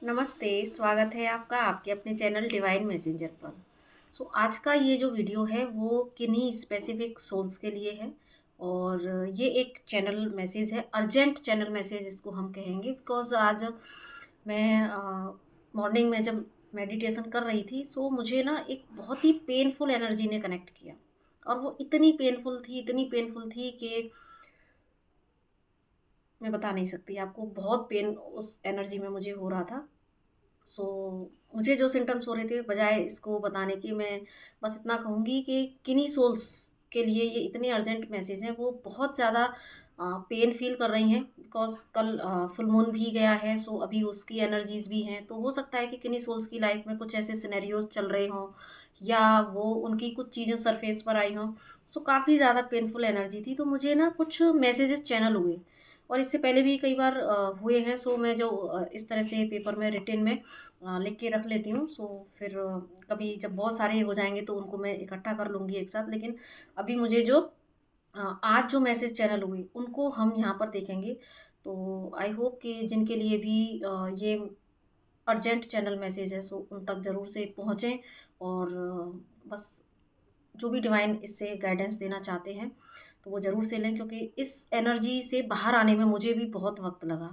नमस्ते, स्वागत है आपका आपके अपने चैनल डिवाइन मैसेंजर पर। आज का ये जो वीडियो है वो किन्हीं स्पेसिफिक सोल्स के लिए है। और ये एक चैनल मैसेज है, अर्जेंट चैनल मैसेज इसको हम कहेंगे। बिकॉज़ आज मैं मॉर्निंग में जब मेडिटेशन कर रही थी, मुझे ना एक बहुत ही पेनफुल एनर्जी ने कनेक्ट किया। और वो इतनी पेनफुल थी कि मैं बता नहीं सकती आपको। बहुत पेन उस एनर्जी में मुझे हो रहा था। सो मुझे जो सिम्पटम्स हो रहे थे, बजाय इसको बताने के, मैं बस इतना कहूँगी कि किन्हीं सोल्स के लिए ये इतने अर्जेंट मैसेज हैं। वो बहुत ज़्यादा पेन फील कर रही हैं। बिकॉज़ कल फुल मून भी गया है, अभी उसकी एनर्जीज़ भी हैं। तो हो सकता है कि किन्हीं सोल्स की लाइफ में कुछ ऐसे सिनेरियोज़ चल रहे हों, या वो उनकी कुछ चीज़ें सरफेस पर आई हों। काफ़ी ज़्यादा पेनफुल एनर्जी थी, तो मुझे ना कुछ मैसेजेस चैनल हुए। और इससे पहले भी कई बार हुए हैं। मैं जो इस तरह से पेपर में रिटिन में लिख के रख लेती हूँ। फिर कभी जब बहुत सारे हो जाएँगे तो उनको मैं इकट्ठा कर लूँगी एक साथ। लेकिन अभी मुझे जो आज जो मैसेज चैनल हुए उनको हम यहाँ पर देखेंगे। तो आई होप कि जिनके लिए भी ये अर्जेंट चैनल मैसेज है, उन तक ज़रूर से पहुँचें। और बस जो भी डिवाइन इससे गाइडेंस देना चाहते हैं तो वो ज़रूर से लें, क्योंकि इस एनर्जी से बाहर आने में मुझे भी बहुत वक्त लगा।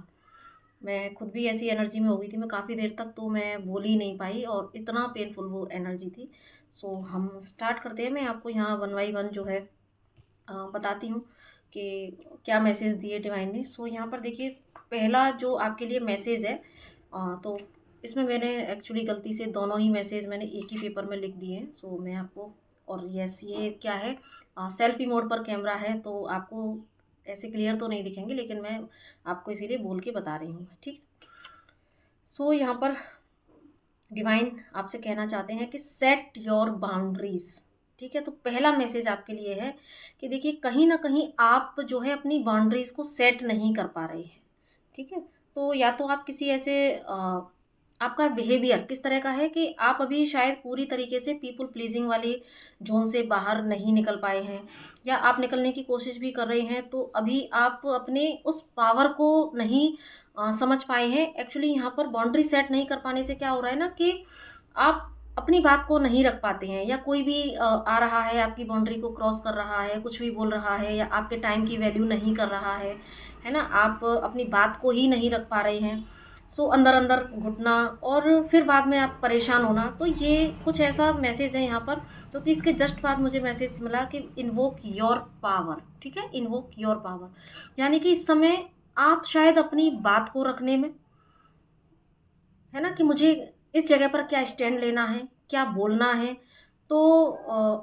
मैं खुद भी ऐसी एनर्जी में हो गई थी। मैं काफ़ी देर तक तो मैं बोल ही नहीं पाई, और इतना पेनफुल वो एनर्जी थी। हम स्टार्ट करते हैं। मैं आपको यहाँ वन बाई वन जो है बताती हूँ कि क्या मैसेज दिए डिवाइन ने। यहाँ पर देखिए, पहला जो आपके लिए मैसेज है, तो इसमें मैंने एक्चुअली गलती से दोनों ही मैसेज मैंने एक ही पेपर में लिख दिए हैं। मैं आपको, और यस, ये क्या है, सेल्फी मोड पर कैमरा है, तो आपको ऐसे क्लियर तो नहीं दिखेंगे, लेकिन मैं आपको इसीलिए बोल के बता रही हूँ, ठीक। यहाँ पर डिवाइन आपसे कहना चाहते हैं कि सेट योर बाउंड्रीज। ठीक है, तो पहला मैसेज आपके लिए है कि देखिए, कहीं ना कहीं आप जो है अपनी बाउंड्रीज को सेट नहीं कर पा रहे हैं। ठीक है, तो या तो आप किसी ऐसे आपका बिहेवियर किस तरह का है कि आप अभी शायद पूरी तरीके से पीपल प्लीजिंग वाली जोन से बाहर नहीं निकल पाए हैं, या आप निकलने की कोशिश भी कर रहे हैं, तो अभी आप अपने उस पावर को नहीं समझ पाए हैं। एक्चुअली यहाँ पर बाउंड्री सेट नहीं कर पाने से क्या हो रहा है ना, कि आप अपनी बात को नहीं रख पाते हैं, या कोई भी आ रहा है, आपकी बाउंड्री को क्रॉस कर रहा है, कुछ भी बोल रहा है, या आपके टाइम की वैल्यू नहीं कर रहा है ना, आप अपनी बात को ही नहीं रख पा रहे हैं। अंदर अंदर घुटना, और फिर बाद में आप परेशान होना। तो ये कुछ ऐसा मैसेज है यहाँ पर, क्योंकि इसके जस्ट बाद मुझे मैसेज मिला कि इन्वोक योर पावर। ठीक है, इन्वोक योर पावर, यानी कि इस समय आप शायद अपनी बात को रखने में, है ना, कि मुझे इस जगह पर क्या स्टैंड लेना है, क्या बोलना है। तो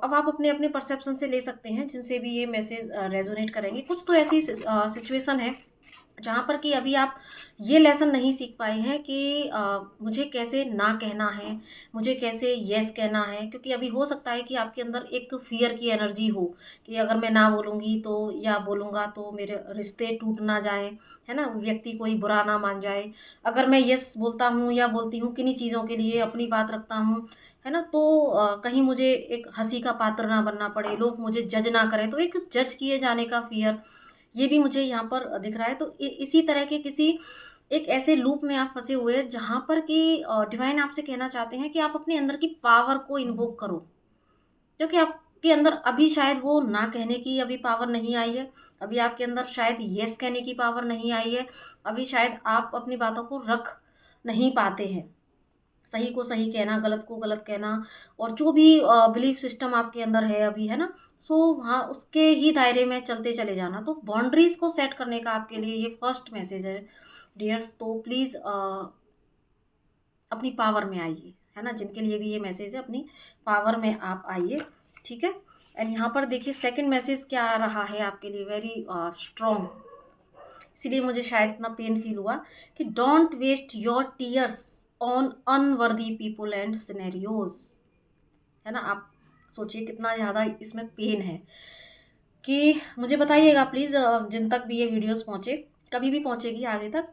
अब आप अपने अपने परसेप्शन से ले सकते हैं, जिनसे भी ये मैसेज रेजोनेट करेंगे। कुछ तो ऐसी सिचुएशन है जहाँ पर कि अभी आप ये लेसन नहीं सीख पाए हैं कि मुझे कैसे ना कहना है, मुझे कैसे येस कहना है। क्योंकि अभी हो सकता है कि आपके अंदर एक फ़ियर की एनर्जी हो, कि अगर मैं ना बोलूँगी तो, या बोलूँगा तो मेरे रिश्ते टूट ना जाएँ, है ना? व्यक्ति कोई बुरा ना मान जाए। अगर मैं येस बोलता हूँ या बोलती हूँ किन्हीं चीज़ों के लिए, अपनी बात रखता हूँ, है ना? तो कहीं मुझे एक हँसी का पात्र ना बनना पड़े, लोग मुझे जज ना करें। तो एक जज किए जाने का फ़ियर, ये भी मुझे यहाँ पर दिख रहा है। तो इसी तरह के किसी एक ऐसे लूप में आप फँसे हुए हैं, जहाँ पर कि डिवाइन आपसे कहना चाहते हैं कि आप अपने अंदर की पावर को इन्वोक करो। क्योंकि आपके अंदर अभी शायद वो ना कहने की अभी पावर नहीं आई है। अभी आपके अंदर शायद येस कहने की पावर नहीं आई है। अभी शायद आप अपनी बातों को रख नहीं पाते हैं। सही को सही कहना, गलत को गलत कहना, और जो भी बिलीफ सिस्टम आपके अंदर है अभी, है ना? वहाँ उसके ही दायरे में चलते चले जाना। तो बाउंड्रीज़ को सेट करने का आपके लिए ये फर्स्ट मैसेज है डियर्स। तो प्लीज़ अपनी पावर में आइए, है ना? जिनके लिए भी ये मैसेज है, अपनी पावर में आप आइए, ठीक है? एंड यहाँ पर देखिए, सेकंड मैसेज क्या आ रहा है आपके लिए, वेरी स्ट्रॉन्ग। इसीलिए मुझे शायद इतना पेन फील हुआ कि don't waste your tears on unworthy people and scenarios. है ना? आप सोचिए कितना ज़्यादा इसमें पेन है। कि मुझे बताइएगा प्लीज़, जिन तक भी ये वीडियोस पहुँचे, कभी भी पहुँचेगी आगे तक।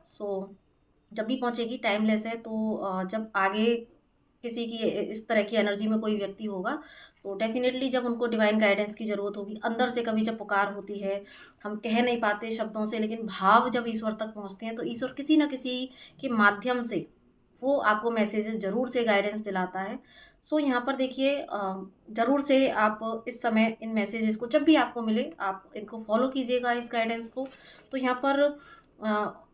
जब भी पहुँचेगी, टाइमलेस है। तो जब आगे किसी की इस तरह की एनर्जी में कोई व्यक्ति होगा, तो डेफ़िनेटली जब उनको डिवाइन गाइडेंस की ज़रूरत होगी, अंदर से कभी जब पुकार होती है, हम कह नहीं पाते शब्दों से, लेकिन भाव जब ईश्वर तक पहुँचते हैं, तो ईश्वर किसी न किसी के माध्यम से वो आपको मैसेजेस ज़रूर से गाइडेंस दिलाता है। सो यहाँ पर देखिए ज़रूर से आप इस समय इन मैसेजेस को जब भी आपको मिले आप इनको फॉलो कीजिएगा, इस गाइडेंस को। तो यहाँ पर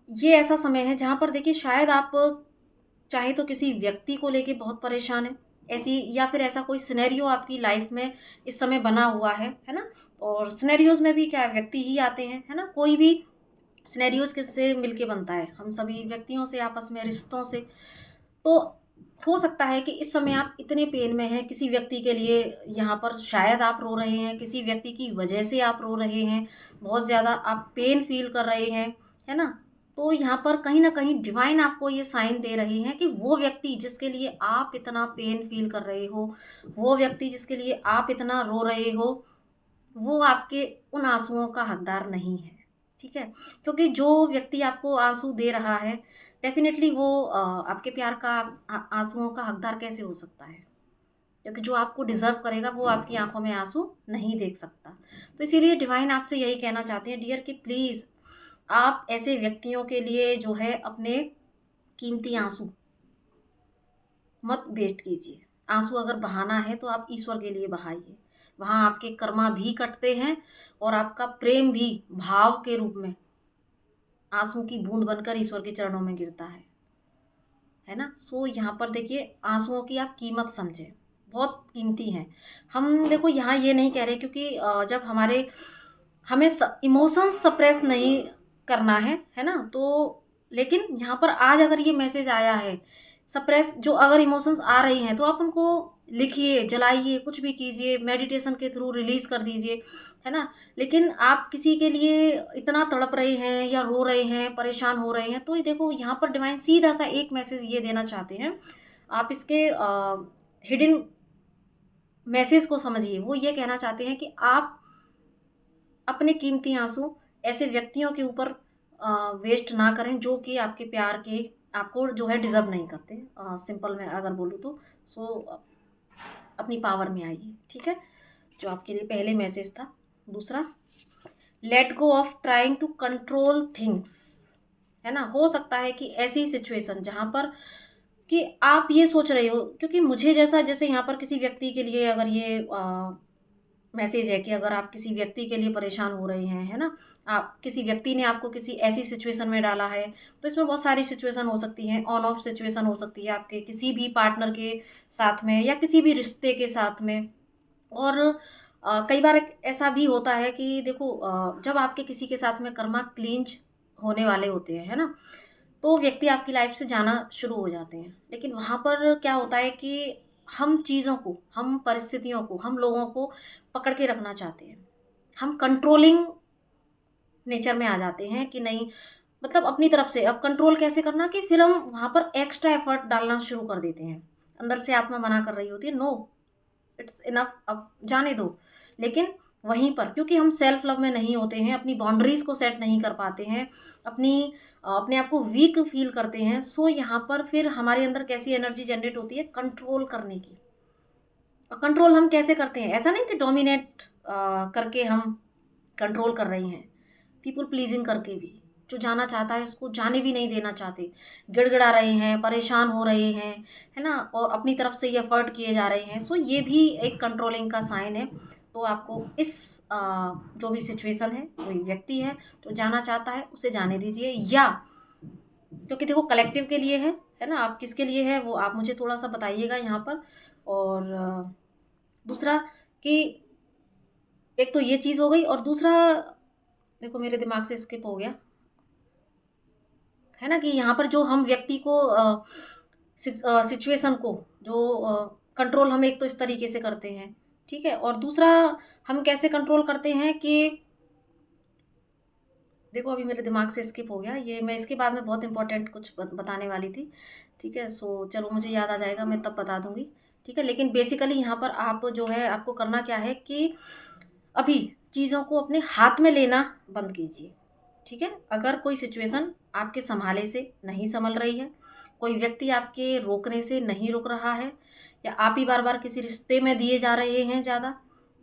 ये ऐसा समय है जहाँ पर देखिए शायद आप चाहे तो किसी व्यक्ति को लेके बहुत परेशान हैं, ऐसी या फिर ऐसा कोई सिनेरियो आपकी लाइफ में इस समय बना हुआ है ना? और सिनेरियोज़ में भी क्या है, व्यक्ति ही आते हैं, है ना? कोई भी सिनेरियोज़ किससे मिलके बनता है? हम सभी व्यक्तियों से, आपस में, रिश्तों से। तो हो सकता है कि इस समय आप इतने पेन में हैं, किसी व्यक्ति के लिए यहाँ पर शायद आप रो रहे हैं, किसी व्यक्ति की वजह से आप रो रहे हैं, बहुत ज़्यादा आप पेन फ़ील कर रहे हैं, है ना? तो यहाँ पर कहीं न कहीं डिवाइन आपको ये साइन दे रहे हैं कि वो व्यक्ति जिसके लिए आप इतना पेन फ़ील कर रहे हो, वो व्यक्ति जिसके लिए आप इतना रो रहे हो, वो आपके उन आँसुओं का हकदार नहीं है, ठीक है? क्योंकि जो व्यक्ति आपको आँसू दे रहा है, डेफ़िनेटली वो आपके प्यार का आँसुओं का हकदार कैसे हो सकता है? क्योंकि जो आपको डिज़र्व करेगा, वो आपकी आँखों में आँसू नहीं देख सकता। तो इसीलिए डिवाइन आपसे यही कहना चाहते हैं डियर कि प्लीज़ आप ऐसे व्यक्तियों के लिए जो है अपने कीमती आँसू मत वेस्ट कीजिए। आँसू अगर बहाना है तो आप ईश्वर के लिए बहाइए। वहाँ आपके कर्मा भी कटते हैं और आपका प्रेम भी भाव के रूप में आँसू की बूँद बनकर ईश्वर के चरणों में गिरता है ना? सो यहाँ पर देखिए आँसुओं की आप कीमत समझें, बहुत कीमती हैं। हम देखो यहाँ ये नहीं कह रहे क्योंकि जब हमें इमोशंस सप्रेस नहीं करना है ना? तो लेकिन यहाँ पर आज अगर ये मैसेज आया है, सप्रेस जो अगर इमोशंस आ रही हैं तो आप उनको लिखिए, जलाइए, कुछ भी कीजिए, मेडिटेशन के थ्रू रिलीज़ कर दीजिए, है ना? लेकिन आप किसी के लिए इतना तड़प रहे हैं या रो रहे हैं, परेशान हो रहे हैं, तो ये देखो यहाँ पर डिवाइन सीधा-सा एक मैसेज ये देना चाहते हैं। आप इसके हिडन मैसेज को समझिए। वो ये कहना चाहते हैं कि आप अपने कीमती आँसू ऐसे व्यक्तियों के ऊपर वेस्ट ना करें जो कि आपके प्यार के आपको जो है डिज़र्व नहीं करते। सिंपल में अगर बोलूँ तो। सो अपनी पावर में आइए, ठीक है? जो आपके लिए पहले मैसेज था। दूसरा, let go of trying to control things, है ना? हो सकता है कि ऐसी सिचुएशन जहाँ पर कि आप ये सोच रहे हो क्योंकि मुझे जैसे यहाँ पर किसी व्यक्ति के लिए अगर ये मैसेज है कि अगर आप किसी व्यक्ति के लिए परेशान हो रहे हैं, है ना? आप किसी व्यक्ति ने आपको किसी ऐसी सिचुएशन में डाला है, तो इसमें बहुत सारी सिचुएशन हो सकती हैं, ऑन ऑफ सिचुएशन हो सकती है आपके किसी भी पार्टनर के साथ में या किसी भी रिश्ते के साथ में। और कई बार ऐसा भी होता है कि देखो जब आपके किसी के साथ में कर्मा क्लींज होने वाले होते हैं, है ना? तो व्यक्ति आपकी लाइफ से जाना शुरू हो जाते हैं। लेकिन वहाँ पर क्या होता है कि हम चीज़ों को, हम परिस्थितियों को, हम लोगों को पकड़ के रखना चाहते हैं। हम कंट्रोलिंग नेचर में आ जाते हैं कि नहीं मतलब अपनी तरफ से अब कंट्रोल कैसे करना कि फिर हम वहाँ पर एक्स्ट्रा एफर्ट डालना शुरू कर देते हैं। अंदर से आत्मा मना कर रही होती है, नो इट्स इनफ, अब जाने दो। लेकिन वहीं पर क्योंकि हम सेल्फ लव में नहीं होते हैं, अपनी बाउंड्रीज़ को सेट नहीं कर पाते हैं, अपने आप को वीक फ़ील करते हैं, सो यहाँ पर फिर हमारे अंदर कैसी एनर्जी जनरेट होती है कंट्रोल करने की। और कंट्रोल हम कैसे करते हैं? ऐसा नहीं कि डोमिनेट करके हम कंट्रोल कर रहे हैं, पीपल प्लीज़िंग करके भी। जो जाना चाहता है उसको जाने भी नहीं देना चाहते, गिड़गिड़ा रहे हैं, परेशान हो रहे हैं, है ना? और अपनी तरफ से ये एफ़र्ट किए जा रहे हैं, सो ये भी एक कंट्रोलिंग का साइन है। तो आपको इस जो भी सिचुएशन है, कोई व्यक्ति है जो जाना चाहता है उसे जाने दीजिए या क्योंकि देखो कलेक्टिव के लिए है ना? आप किसके लिए है वो आप मुझे थोड़ा-सा बताइएगा यहाँ पर। और दूसरा कि एक तो ये चीज़ हो गई और दूसरा देखो मेरे दिमाग से स्किप हो गया, है ना? कि यहाँ पर जो हम व्यक्ति को सिचुएशन को जो कंट्रोल हम एक तो इस तरीके से करते हैं, ठीक है? और दूसरा हम कैसे कंट्रोल करते हैं कि देखो अभी मेरे दिमाग से स्किप हो गया, ये मैं इसके बाद में बहुत इम्पोर्टेंट कुछ बताने वाली थी, ठीक है? सो चलो मुझे याद आ जाएगा मैं तब बता दूँगी, ठीक है? लेकिन बेसिकली यहाँ पर आप जो है आपको करना क्या है कि अभी चीज़ों को अपने हाथ में लेना बंद कीजिए, ठीक है? अगर कोई सिचुएशन आपके सँभाले से नहीं सँभल रही है, कोई व्यक्ति आपके रोकने से नहीं रुक रहा है या आप ही बार-बार किसी रिश्ते में दिए जा रहे हैं ज़्यादा,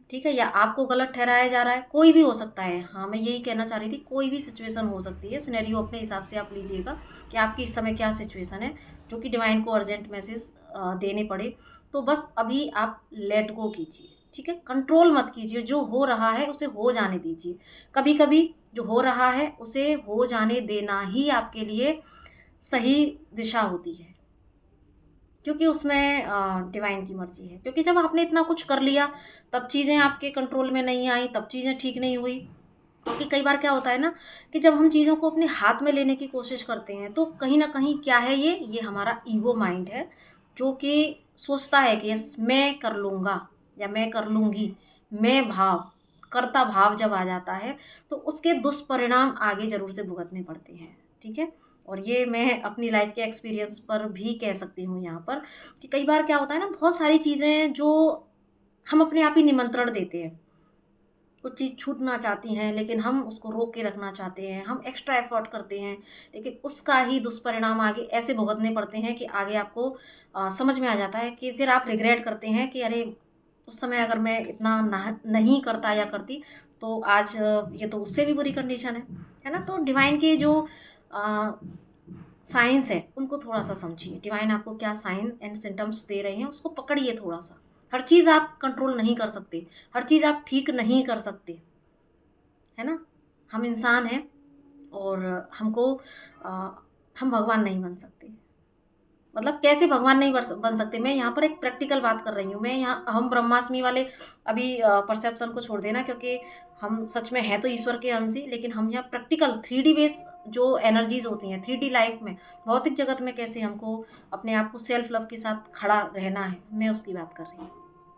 ठीक है, या आपको गलत ठहराया जा रहा है, कोई भी हो सकता है। हाँ, मैं यही कहना चाह रही थी, कोई भी सिचुएशन हो सकती है, सिनेरियो अपने हिसाब से आप लीजिएगा कि आपकी इस समय क्या सिचुएशन है, जो कि डिवाइन को अर्जेंट मैसेज देने पड़े। तो बस अभी आप लेट गो कीजिए, ठीक है? कंट्रोल मत कीजिए, जो हो रहा है उसे हो जाने दीजिए। कभी-कभी जो हो रहा है उसे हो जाने देना ही आपके लिए सही दिशा होती है। क्योंकि उसमें डिवाइन की मर्ज़ी है। क्योंकि जब आपने इतना कुछ कर लिया, तब चीज़ें आपके कंट्रोल में नहीं आई, तब चीज़ें ठीक नहीं हुई। क्योंकि कई बार क्या होता है ना कि जब हम चीज़ों को अपने हाथ में लेने की कोशिश करते हैं, तो कहीं न कहीं क्या है ये हमारा ईगो माइंड है, जो कि सोचता है कि यस मैं कर लूँगा या मैं कर लूँगी। मैं भाव, कर्ता भाव जब आ जाता है, तो उसके दुष्परिणाम आगे ज़रूर से भुगतने पड़ते हैं। ठीक है? और ये मैं अपनी लाइफ़ के एक्सपीरियंस पर भी कह सकती हूँ यहाँ पर कि कई बार क्या होता है ना, बहुत सारी चीज़ें जो हम अपने आप ही निमंत्रण देते हैं। कुछ चीज़ छूटना चाहती हैं, लेकिन हम उसको रोक के रखना चाहते हैं, हम एक्स्ट्रा एफ़र्ट करते हैं, लेकिन उसका ही दुष्परिणाम आगे ऐसे भुगतने पड़ते हैं कि आगे आपको समझ में आ जाता है कि फिर आप रिग्रेट करते हैं कि अरे! उस समय अगर मैं इतना नहीं करता या करती, तो आज ये तो उससे भी बुरी कंडीशन है ना? तो डिवाइन के जो अ, साइन्स हैं, उनको थोड़ा-सा समझिए। डिवाइन आपको क्या साइन एंड सिम्पटम्स दे रहे हैं, उसको पकड़िए थोड़ा-सा। हर चीज़ आप कंट्रोल नहीं कर सकते, हर चीज़ आप ठीक नहीं कर सकते। है ना? हम इंसान हैं और हमको अ, हम भगवान नहीं बन सकते। मतलब कैसे भगवान नहीं बन सकते? मैं यहाँ पर एक प्रैक्टिकल बात कर रही हूँ। मैं यहाँ अहम ब्रह्मास्मि वाले अभी परसेप्शन को छोड़ देना, क्योंकि हम सच में हैं तो ईश्वर के अंश ही, लेकिन हम यहाँ प्रैक्टिकल 3D बेस जो एनर्जीज़ होती हैं, 3D लाइफ़ में, भौतिक जगत में कैसे हमको अपने आप को सेल्फ लव के साथ खड़ा रहना है, मैं उसकी बात कर रही हूँ।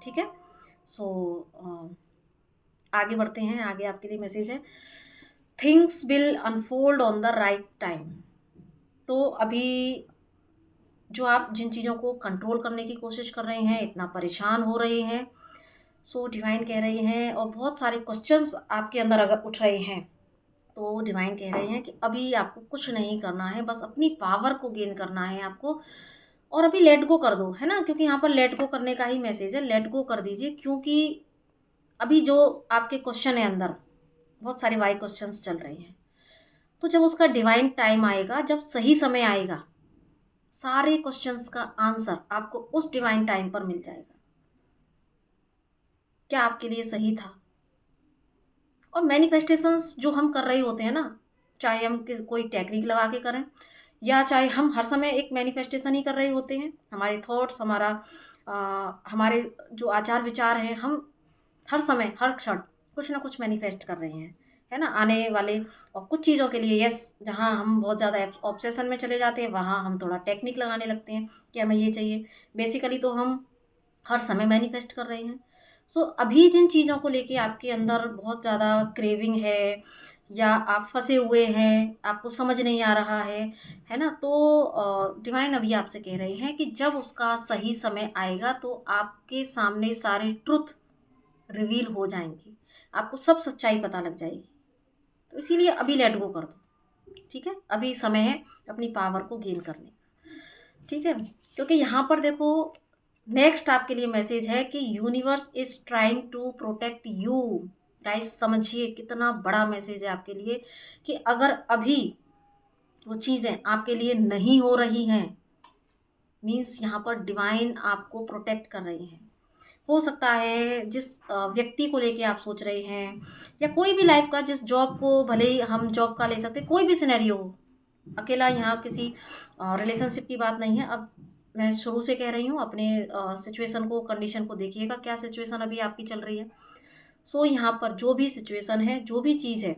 ठीक है? सो आगे बढ़ते हैं। आगे आपके लिए मैसेज है, things will unfold on the right time. तो अभी जो आप जिन चीज़ों को कंट्रोल करने की कोशिश कर रहे हैं, इतना परेशान हो रहे हैं, सो डिवाइन कह रहे हैं, और बहुत सारे क्वेश्चंस आपके अंदर अगर उठ रहे हैं, तो डिवाइन कह रहे हैं कि अभी आपको कुछ नहीं करना है, बस अपनी पावर को गेन करना है आपको, और अभी लेट गो कर दो, है ना? क्योंकि यहाँ पर लेट गो करने का ही मैसेज है, लेट गो कर दीजिए। क्योंकि अभी जो आपके क्वेश्चन है अंदर, बहुत सारे वाई क्वेश्चंस चल रहे हैं, तो जब उसका डिवाइन टाइम आएगा, जब सही समय आएगा, सारे क्वेश्चंस का आंसर आपको उस डिवाइन टाइम पर मिल जाएगा। क्या आपके लिए सही था? और मैनिफेस्टेशंस जो हम कर रहे होते हैं ना, चाहे हम कोई टेक्निक लगा के करें, या चाहे हम हर समय एक मैनिफेस्टेशन ही कर रहे होते हैं, हमारे थॉट्स, हमारे जो आचार विचार हैं, हम हर समय हर क्षण कुछ ना कुछ मैनिफेस्ट कर रहे हैं, है ना? आने वाले और कुछ चीज़ों के लिए यस, जहाँ हम बहुत ज़्यादा ऑब्सेशन में चले जाते हैं, वहाँ हम थोड़ा टेक्निक लगाने लगते हैं कि हमें ये चाहिए। बेसिकली तो हम हर समय मैनिफेस्ट कर रहे हैं। सो अभी जिन चीज़ों को लेके आपके अंदर बहुत ज़्यादा क्रेविंग है, या आप फँसे हुए हैं, आपको समझ नहीं आ रहा है ना? तो डिवाइन अभी आपसे कह रहे हैं कि जब उसका सही समय आएगा, तो आपके सामने सारे ट्रुथ रिवील हो जाएँगी। आपको सब सच्चाई पता लग जाएगी। तो इसीलिए अभी लेट गो कर दो, ठीक है? अभी समय है अपनी पावर को गेन करने का, ठीक है? क्योंकि यहाँ पर देखो, नेक्स्ट आपके लिए मैसेज है कि universe is trying to protect you. Guys समझिए, कितना बड़ा मैसेज है आपके लिए कि अगर अभी वो चीज़ें आपके लिए नहीं हो रही हैं, मीन्स यहाँ पर डिवाइन आपको प्रोटेक्ट कर रही हैं। हो सकता है जिस व्यक्ति को लेके आप सोच रहे हैं, या कोई भी लाइफ का, जिस जॉब को, भले ही हम जॉब का ले सकते हैं, कोई भी सिनेरियो हो, अकेला यहाँ किसी रिलेशनशिप की बात नहीं है। अब मैं शुरू से कह रही हूँ, अपने सिचुएशन को, कंडीशन को देखिएगा, क्या सिचुएशन अभी आपकी चल रही है। सो यहाँ पर जो भी सिचुएशन है, जो भी चीज़ है,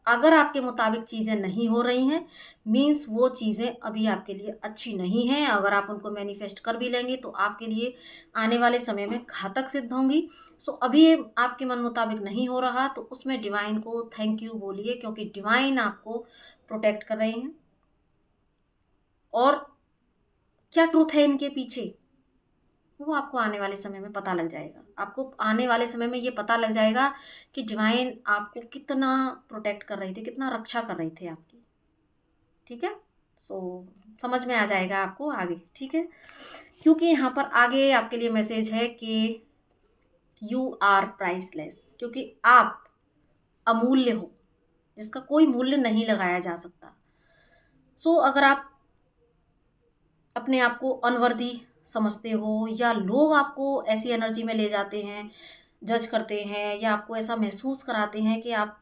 अगर आपके मुताबिक चीज़ें नहीं हो रही हैं, मीन्स वो चीज़ें अभी आपके लिए अच्छी नहीं हैं। अगर आप उनको मैनिफेस्ट कर भी लेंगे, तो आपके लिए आने वाले समय में घातक सिद्ध होंगी। सो अभी ये आपके मन मुताबिक नहीं हो रहा, तो उसमें डिवाइन को थैंक यू बोलिए, क्योंकि डिवाइन आपको प्रोटेक्ट कर रही हैं। और क्या ट्रुथ है इनके पीछे, वो आपको आने वाले समय में पता लग जाएगा। आपको आने वाले समय में ये पता लग जाएगा कि डिवाइन आपको कितना प्रोटेक्ट कर रही थी, कितना रक्षा कर रही थी आपकी। ठीक है? सो समझ में आ जाएगा आपको आगे, ठीक है? क्योंकि यहाँ पर आगे आपके लिए मैसेज है कि यू आर प्राइसलेस, क्योंकि आप अमूल्य हो, जिसका कोई मूल्य नहीं लगाया जा सकता। सो अगर आप अपने आप को अनवर्दी समझते हो, या लोग आपको ऐसी एनर्जी में ले जाते हैं, जज करते हैं, या आपको ऐसा महसूस कराते हैं कि आप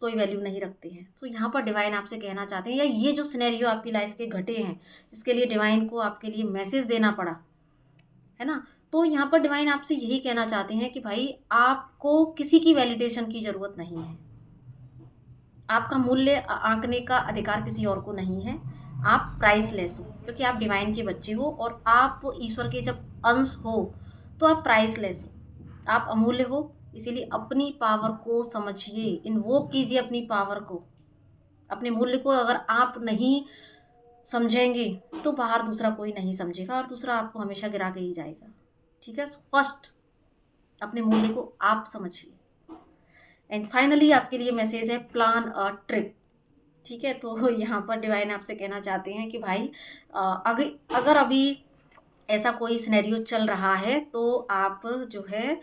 कोई वैल्यू नहीं रखते हैं, तो यहाँ पर डिवाइन आपसे कहना चाहते हैं, या ये जो सिनेरियो आपकी लाइफ के घटे हैं जिसके लिए डिवाइन को आपके लिए मैसेज देना पड़ा है ना, तो यहाँ पर डिवाइन आपसे यही कहना चाहते हैं कि भाई आपको किसी की वैलिडेशन की ज़रूरत नहीं है। आपका मूल्य आंकने का अधिकार किसी और को नहीं है। आप प्राइसलेस हो, क्योंकि आप डिवाइन के बच्चे हो और आप ईश्वर के जब अंश हो तो आप प्राइसलेस हो, आप अमूल्य हो। इसीलिए अपनी पावर को समझिए, इन्वोक कीजिए अपनी पावर को, अपने मूल्य को। अगर आप नहीं समझेंगे तो बाहर दूसरा कोई नहीं समझेगा, और दूसरा आपको हमेशा गिरा के ही जाएगा। ठीक है, फर्स्ट अपने मूल्य को आप समझिए। एंड फाइनली आपके लिए मैसेज है, प्लान अ ट्रिप। ठीक है, तो यहाँ पर डिवाइन आपसे कहना चाहते हैं कि भाई अगर अभी ऐसा कोई सिनेरियो चल रहा है तो आप जो है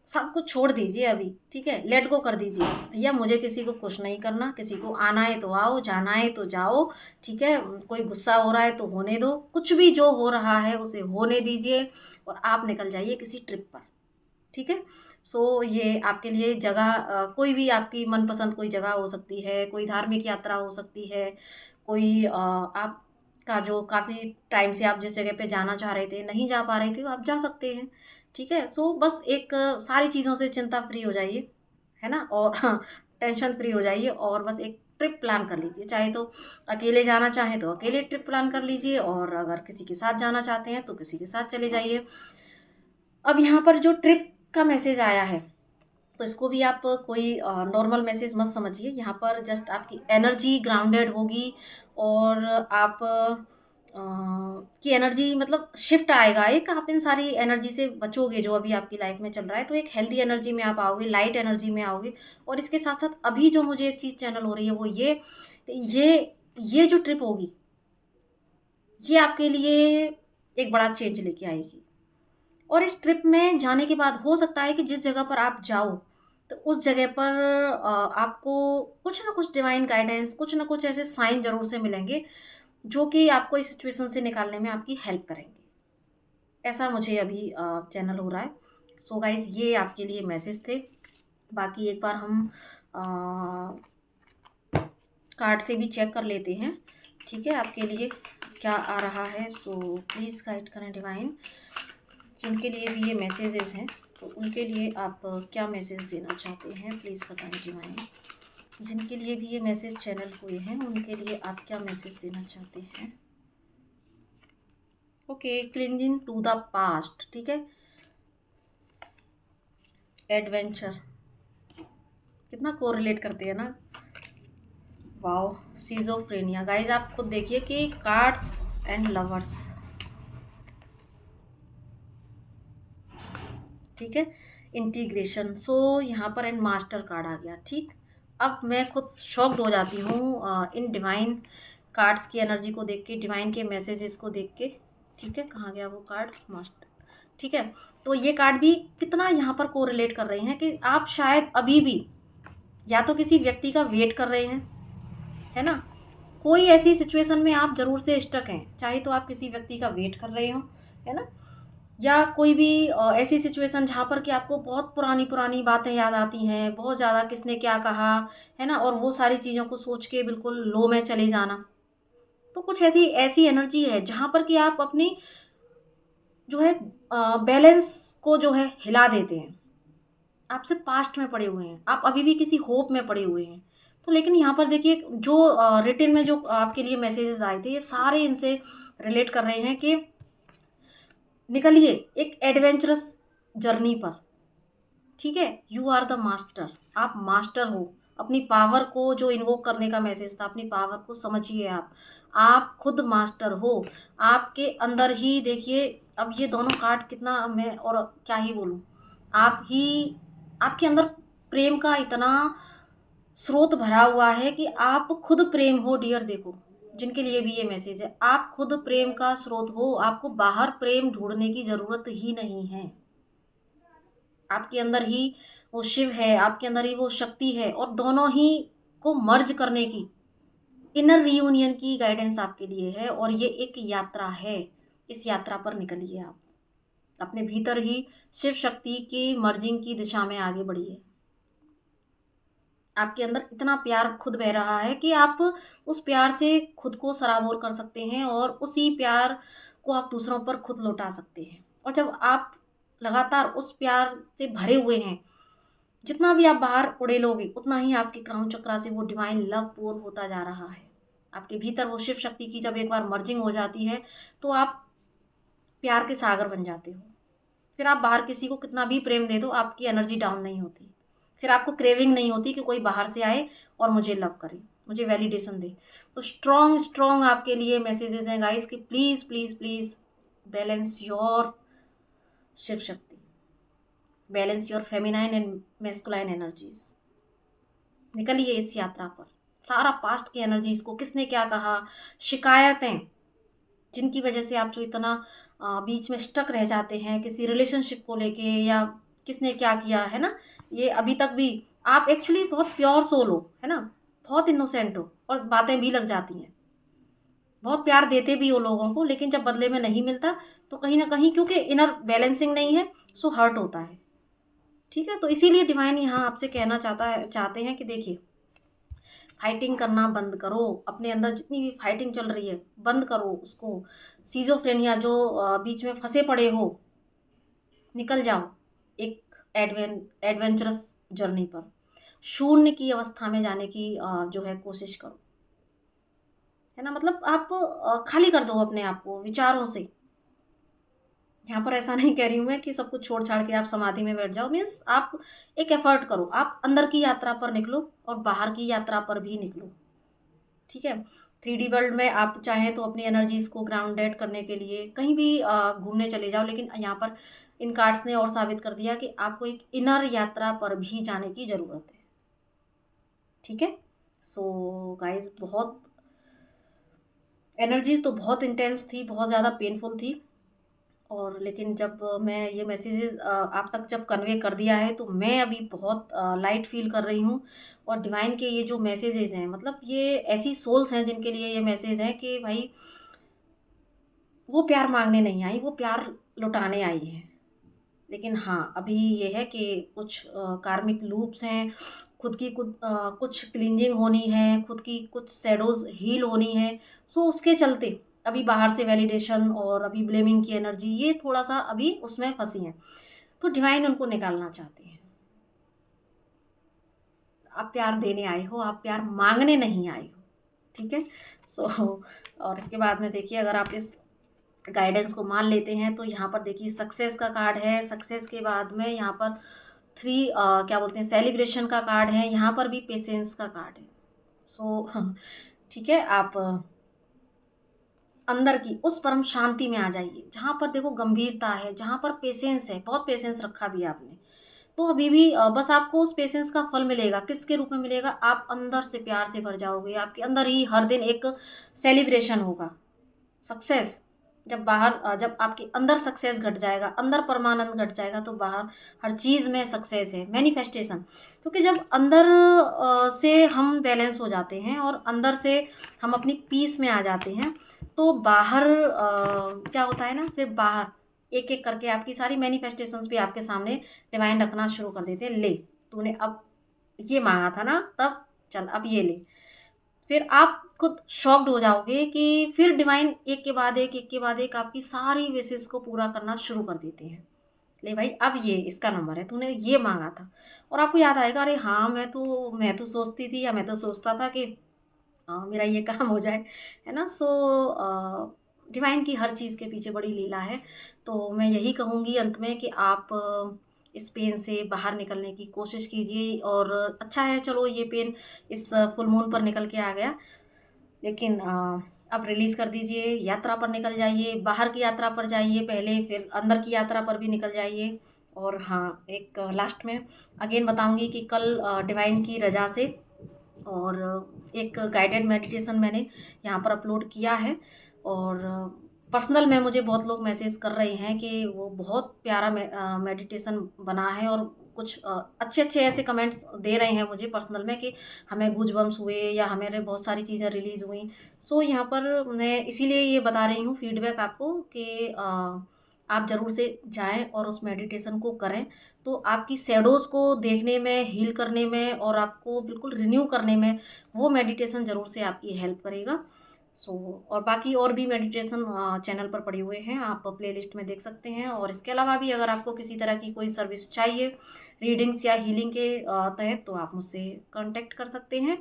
सब कुछ छोड़ दीजिए अभी। ठीक है, लेट गो कर दीजिए। भैया मुझे किसी को खुश नहीं करना, किसी को आना है तो आओ, जाना है तो जाओ। ठीक है, कोई गुस्सा हो रहा है तो होने दो, कुछ भी जो हो रहा है उसे होने दीजिए और आप निकल जाइए किसी ट्रिप पर। ठीक है, सो ये आपके लिए जगह कोई भी आपकी मनपसंद कोई जगह हो सकती है, कोई धार्मिक यात्रा हो सकती है, कोई आपका जो काफ़ी टाइम से आप जिस जगह पे जाना चाह रहे थे नहीं जा पा रहे थे, वो आप जा सकते हैं। ठीक है, सो बस एक सारी चीज़ों से चिंता फ्री हो जाइए, है ना, और हाँ, टेंशन फ्री हो जाइए, और बस एक ट्रिप प्लान कर लीजिए। चाहे तो अकेले जाना चाहें तो अकेले ट्रिप प्लान कर लीजिए, और अगर किसी के साथ जाना चाहते हैं तो किसी के साथ चले जाइए। अब यहाँ पर जो ट्रिप का मैसेज आया है, तो इसको भी आप कोई नॉर्मल मैसेज मत समझिए। यहाँ पर जस्ट आपकी एनर्जी ग्राउंडेड होगी, और आप की एनर्जी मतलब शिफ्ट आएगा एक, आप इन सारी एनर्जी से बचोगे जो अभी आपकी लाइफ में चल रहा है, तो एक हेल्दी एनर्जी में आप आओगे, लाइट एनर्जी में आओगे। और इसके साथ साथ अभी जो मुझे एक चीज़ चैनल हो रही है वो ये जो ट्रिप होगी ये आपके लिए एक बड़ा चेंज लेके आएगी। और इस ट्रिप में जाने के बाद हो सकता है कि जिस जगह पर आप जाओ तो उस जगह पर आपको कुछ ना कुछ डिवाइन गाइडेंस, कुछ ना कुछ ऐसे साइन ज़रूर से मिलेंगे जो कि आपको इस सिचुएशन से निकालने में आपकी हेल्प करेंगे। ऐसा मुझे अभी चैनल हो रहा है। सो गाइज़, ये आपके लिए मैसेज थे। बाकी एक बार हम कार्ड से भी चेक कर लेते हैं। ठीक है, आपके लिए क्या आ रहा है। सो प्लीज़ गाइड करें डिवाइन, जिनके लिए भी ये मैसेजेस हैं तो उनके लिए आप क्या मैसेज देना चाहते हैं, प्लीज़ बताएं डिवाइन। जिनके लिए भी ये मैसेज चैनल हुए हैं उनके लिए आप क्या मैसेज देना चाहते हैं। Okay, clinging to the past. ठीक है, एडवेंचर, कितना कोरिलेट करते हैं ना। Wow, schizophrenia. गाइज आप खुद देखिए कि कार्ड्स एंड लवर्स। ठीक है, इंटीग्रेशन। सो यहाँ पर एंड मास्टर कार्ड आ गया। ठीक, अब मैं खुद शॉक्ड हो जाती हूँ इन डिवाइन कार्ड्स की एनर्जी को देख के, डिवाइन के मैसेजेस को देख के। ठीक है, कहाँ गया वो कार्ड, मास्टर। ठीक है, तो ये कार्ड भी कितना यहाँ पर कोरिलेट कर रहे हैं कि आप शायद अभी भी या तो किसी व्यक्ति का वेट कर रहे हैं, है ना, कोई ऐसी सिचुएशन में आप ज़रूर से स्टक हैं, चाहे तो आप किसी व्यक्ति का वेट कर रहे हो, है ना, या कोई भी ऐसी सिचुएशन जहाँ पर कि आपको बहुत पुरानी पुरानी बातें याद आती हैं, बहुत ज़्यादा किसने क्या कहा, है ना, और वो सारी चीज़ों को सोच के बिल्कुल लो में चले जाना। तो कुछ ऐसी ऐसी एनर्जी है जहाँ पर कि आप अपनी जो है बैलेंस को जो है हिला देते हैं। आप सिर्फ पास्ट में पड़े हुए हैं, आप अभी भी किसी होप में पड़े हुए हैं। तो लेकिन यहाँ पर देखिए जो रिटन में जो आपके लिए मैसेजेस आए थे, ये सारे इनसे रिलेट कर रहे हैं कि निकलिए एक एडवेंचरस जर्नी पर। ठीक है, यू आर द मास्टर, आप मास्टर हो। अपनी पावर को जो इन्वोक करने का मैसेज था, अपनी पावर को समझिए। आप खुद मास्टर हो। आपके अंदर ही देखिए, अब ये दोनों कार्ड कितना, मैं और क्या ही बोलूँ, आप ही आपके अंदर प्रेम का इतना स्रोत भरा हुआ है कि आप खुद प्रेम हो डियर। देखो, जिनके लिए भी ये मैसेज है, आप खुद प्रेम का स्रोत हो, आपको बाहर प्रेम ढूंढने की ज़रूरत ही नहीं है। आपके अंदर ही वो शिव है, आपके अंदर ही वो शक्ति है, और दोनों ही को मर्ज करने की, इनर रियूनियन की गाइडेंस आपके लिए है। और ये एक यात्रा है, इस यात्रा पर निकलिए आप, अपने भीतर ही शिव शक्ति की मर्जिंग की दिशा में आगे बढ़िए। आपके अंदर इतना प्यार खुद बह रहा है कि आप उस प्यार से खुद को सराबोर कर सकते हैं, और उसी प्यार को आप दूसरों पर खुद लौटा सकते हैं। और जब आप लगातार उस प्यार से भरे हुए हैं, जितना भी आप बाहर उड़ेलोगे उतना ही आपके क्राउन चक्रा से वो डिवाइन लव पोर होता जा रहा है। आपके भीतर वो शिव शक्ति की जब एक बार मर्जिंग हो जाती है, तो आप प्यार के सागर बन जाते हो। फिर आप बाहर किसी को कितना भी प्रेम दे दो, आपकी एनर्जी डाउन नहीं होती। फिर आपको क्रेविंग नहीं होती कि कोई बाहर से आए और मुझे लव करे, मुझे वैलिडेशन दे। तो स्ट्रॉन्ग स्ट्रॉन्ग आपके लिए मैसेजेस हैं गाइस कि please please please balance your Shiv Shakti, balance your feminine and masculine energies. निकलिए इस यात्रा पर। सारा पास्ट की एनर्जीज को, किसने क्या कहा, शिकायतें जिनकी वजह से आप जो इतना बीच में स्टक रह जाते हैं किसी रिलेशनशिप को लेके, या किसने क्या किया है ना, ये अभी तक भी आप एक्चुअली बहुत प्योर सोल हो, है ना, बहुत इनोसेंट हो, और बातें भी लग जाती हैं, बहुत प्यार देते भी हो लोगों को, लेकिन जब बदले में नहीं मिलता तो कहीं ना कहीं क्योंकि इनर बैलेंसिंग नहीं है, सो हर्ट होता है। ठीक है, तो इसीलिए डिवाइन यहाँ आपसे कहना चाहते हैं कि देखिए, फाइटिंग करना बंद करो, अपने अंदर जितनी भी फाइटिंग चल रही है बंद करो उसको। सीजोफ्रेनिया जो बीच में फंसे पड़े हो, निकल जाओ एक एडवेंचरस जर्नी पर, शून्य की अवस्था में जाने की जो है कोशिश करो, है ना। मतलब आप खाली कर दो अपने आप को विचारों से। यहाँ पर ऐसा नहीं कह रही हूँ मैं कि सब कुछ छोड़ छाड़ के आप समाधि में बैठ जाओ, मीन्स आप एक एफर्ट करो, आप अंदर की यात्रा पर निकलो और बाहर की यात्रा पर भी निकलो। ठीक है, 3D वर्ल्ड में आप चाहें तो अपनी एनर्जीज को ग्राउंडेड करने के लिए कहीं भी घूमने चले जाओ, लेकिन यहाँ पर इन कार्ड्स ने और साबित कर दिया कि आपको एक इनर यात्रा पर भी जाने की ज़रूरत है। ठीक है, सो गाइस, बहुत एनर्जीज तो बहुत इंटेंस थी, बहुत ज़्यादा पेनफुल थी। और लेकिन जब मैं ये मैसेजेस आप तक जब कन्वे कर दिया है, तो मैं अभी बहुत लाइट फील कर रही हूँ। और डिवाइन के ये जो मैसेजेस हैं, मतलब ये ऐसी सोल्स हैं जिनके लिए ये मैसेज हैं कि भाई वो प्यार मांगने नहीं आई, वो प्यार लुटाने आई है। लेकिन हाँ, अभी ये है कि कुछ कार्मिक लूप्स हैं, खुद की कुछ क्लींजिंग होनी है, खुद की कुछ शैडोज़ हील होनी है। सो उसके चलते अभी बाहर से वैलिडेशन और अभी ब्लेमिंग की एनर्जी, ये थोड़ा-सा अभी उसमें फँसी हैं। तो डिवाइन उनको निकालना चाहते हैं। आप प्यार देने आए हो, आप प्यार माँगने नहीं आए हो। ठीक है? सो और इसके बाद में देखिए, अगर आप इस गाइडेंस को मान लेते हैं, तो यहाँ पर देखिए सक्सेस का कार्ड है। सक्सेस के बाद में यहाँ पर 3 क्या बोलते हैं, सेलिब्रेशन का कार्ड है। यहाँ पर भी पेशेंस का कार्ड है। सो ठीक है, आप अंदर की उस परम शांति में आ जाइए, जहाँ पर देखो गंभीरता है, जहाँ पर पेशेंस है, बहुत पेशेंस रखा भी है आपने। तो अभी भी बस आपको उस पेशेंस का फल मिलेगा। किसके रूप में मिलेगा? आप अंदर से प्यार से भर जाओगे, आपके अंदर ही हर दिन एक सेलिब्रेशन होगा। सक्सेस जब बाहर जब आपके अंदर सक्सेस घट जाएगा, अंदर परमानंद घट जाएगा, तो बाहर हर चीज़ में सक्सेस है, मैनिफेस्टेशन। क्योंकि जब अंदर से हम बैलेंस हो जाते हैं और अंदर से हम अपनी पीस में आ जाते हैं, तो बाहर क्या होता है ना, फिर बाहर एक एक करके आपकी सारी मैनिफेस्टेशंस भी आपके सामने डिवाइन रखना शुरू कर देते हैं। ले, तूने अब ये मांगा था ना, तब चल अब ये ले। फिर आप खुद शॉक्ड हो जाओगे कि फिर डिवाइन एक के बाद एक आपकी सारी विशेस को पूरा करना शुरू कर देते हैं। ले भाई, अब ये इसका नंबर है, तूने ये मांगा था। और आपको याद आएगा, अरे हाँ, मैं तो सोचती थी, या मैं तो सोचता था कि मेरा ये काम हो जाए, है ना। सो डिवाइन की हर चीज़ के पीछे बड़ी लीला है। तो मैं यही कहूँगी अंत में कि आप इस पेन से बाहर निकलने की कोशिश कीजिए। और अच्छा है, चलो ये पेन इस फुल मून पर निकल के आ गया, लेकिन अब रिलीज़ कर दीजिए, यात्रा पर निकल जाइए, बाहर की यात्रा पर जाइए पहले, फिर अंदर की यात्रा पर भी निकल जाइए। और हाँ, एक लास्ट में अगेन बताऊंगी कि कल डिवाइन की रज़ा से और एक गाइडेड मेडिटेशन मैंने यहाँ पर अपलोड किया है। और पर्सनल में मुझे बहुत लोग मैसेज कर रहे हैं कि वो बहुत प्यारा मेडिटेशन बना है, और कुछ अच्छे-अच्छे ऐसे कमेंट्स दे रहे हैं मुझे पर्सनल में कि हमें गूज़बम्प्स हुए या हमारे बहुत सारी चीज़ें रिलीज़ हुई। सो यहाँ पर मैं इसीलिए ये बता रही हूँ फीडबैक आपको कि आप ज़रूर से जाएँ और उस मेडिटेशन को करें। तो आपकी शैडोज़ को देखने में, हील करने में और आपको बिल्कुल रिन्यू करने में वो मेडिटेशन ज़रूर से आपकी हेल्प करेगा। सो और बाकी और भी मेडिटेशन चैनल पर पड़े हुए हैं, आप प्लेलिस्ट में देख सकते हैं। और इसके अलावा भी अगर आपको किसी तरह की कोई सर्विस चाहिए रीडिंग्स या हीलिंग के तहत, तो आप मुझसे कांटेक्ट कर सकते हैं।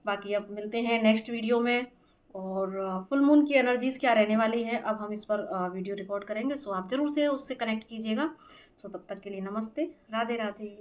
बाकी अब मिलते हैं नेक्स्ट वीडियो में। और फुल मून की एनर्जीज़ क्या रहने वाली है, अब हम इस पर वीडियो रिकॉर्ड करेंगे, सो आप ज़रूर से उससे कनेक्ट कीजिएगा। सो तब तक के लिए नमस्ते, राधे राधे।